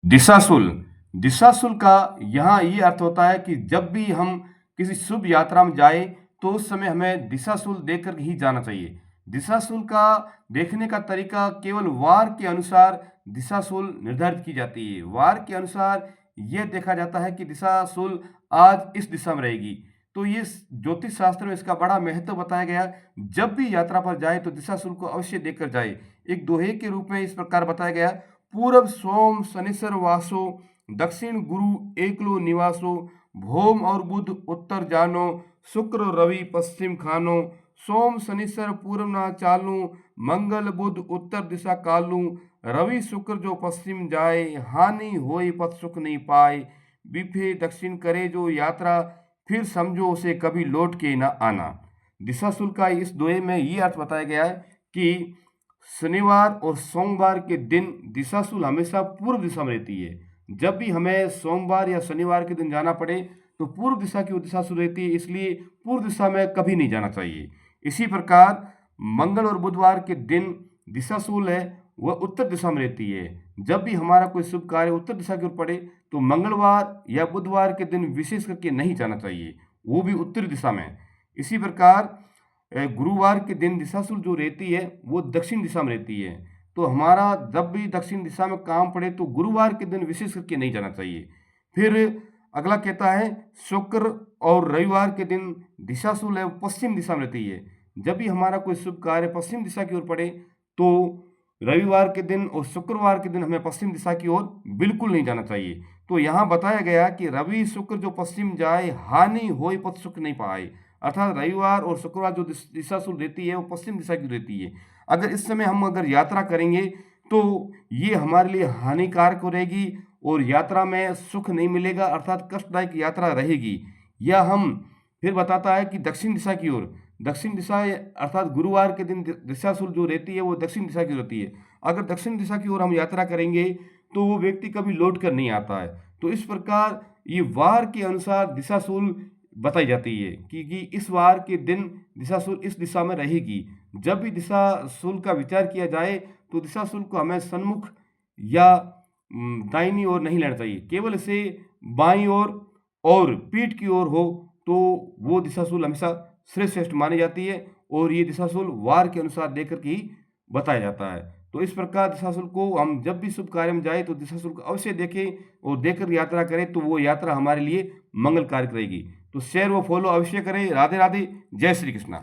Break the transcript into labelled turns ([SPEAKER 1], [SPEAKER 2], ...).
[SPEAKER 1] दिशाशूल दिशाशूल का यहाँ ये अर्थ होता है कि जब भी हम किसी शुभ यात्रा में जाए तो उस समय हमें दिशाशूल देख कर ही जाना चाहिए। दिशाशूल का देखने का तरीका केवल वार के अनुसार दिशाशूल निर्धारित की जाती है। वार के अनुसार यह देखा जाता है कि दिशाशूल आज इस दिशा में रहेगी। तो ये ज्योतिष शास्त्र में इसका बड़ा महत्व बताया गया है। जब भी यात्रा पर जाए तो दिशाशूल को अवश्य देख कर जाए। एक दोहे के रूप में इस प्रकार बताया गया है, पूरब सोम शनिश्चर वासो, दक्षिण गुरु एकलो निवासो, भौम और बुध उत्तर जानो, शुक्र रवि पश्चिम खानो, सोम शनिश्चर पूर्व ना चालू, मंगल बुध उत्तर दिशा कालू, रवि शुक्र जो पश्चिम जाए, हानि होई पथ सुख नहीं पाए, बिफे दक्षिण करे जो यात्रा, फिर समझो उसे कभी लौट के ना आना। दिशाशूल का इस दोहे में ये अर्थ बताया गया है कि शनिवार और सोमवार के दिन दिशाशूल हमेशा पूर्व दिशा में रहती है। जब भी हमें सोमवार या शनिवार के दिन जाना पड़े तो पूर्व दिशा की ओर दिशाशूल रहती है, इसलिए पूर्व दिशा में कभी नहीं जाना चाहिए। इसी प्रकार मंगल और बुधवार के दिन दिशाशूल है वह उत्तर दिशा में रहती है। जब भी हमारा कोई शुभ कार्य उत्तर दिशा की ओर पड़े तो मंगलवार या बुधवार के दिन विशेष करके नहीं जाना चाहिए, वो भी उत्तरी दिशा में। इसी प्रकार गुरुवार के दिन दिशाशूल जो रहती है वो दक्षिण दिशा में रहती है। तो हमारा जब भी दक्षिण दिशा में काम पड़े तो गुरुवार के दिन विशेष करके नहीं जाना चाहिए। फिर अगला कहता है शुक्र और रविवार के दिन दिशाशूल है वो पश्चिम दिशा में रहती है। जब भी हमारा कोई शुभ कार्य पश्चिम दिशा की ओर पड़े तो रविवार के दिन और शुक्रवार के दिन हमें पश्चिम दिशा की ओर बिल्कुल नहीं जाना चाहिए। तो यहाँ बताया गया कि रवि शुक्र जो पश्चिम जाए, हानि होय पथ सुख नहीं पाए। अर्थात रविवार और शुक्रवार जो दिशाशूल रहती है वो पश्चिम दिशा की रहती है। अगर इस समय हम अगर यात्रा करेंगे तो ये हमारे लिए हानिकारक रहेगी और यात्रा में सुख नहीं मिलेगा, अर्थात कष्टदायक यात्रा रहेगी। या हम फिर बताता है कि दक्षिण दिशा की ओर, दक्षिण दिशा अर्थात गुरुवार के दिन दिशाशूल जो रहती है वो दक्षिण दिशा की रहती है। अगर दक्षिण दिशा की ओर हम यात्रा करेंगे तो वो व्यक्ति कभी लौट कर नहीं आता है। तो इस प्रकार ये वार के अनुसार दिशाशूल बताई जाती है कि इस वार के दिन दिशाशूल इस दिशा में रहेगी। जब भी दिशाशूल का विचार किया जाए तो दिशाशूल को हमें सन्मुख या दाहिनी ओर नहीं लेना चाहिए, केवल इसे बाईं ओर और पीठ की ओर हो तो वो दिशाशूल हमेशा श्रेष्ठ मानी जाती है और ये दिशाशूल वार के अनुसार देकर के ही बताया जाता है। तो इस प्रकार दिशाशूल को हम जब भी शुभ कार्य में जाए तो दिशाशूल को अवश्य देखें और देखकर यात्रा करें तो वो यात्रा हमारे लिए मंगलकारक रहेगी। तो शेयर व फॉलो अवश्य करें। राधे राधे, जय श्री कृष्णा।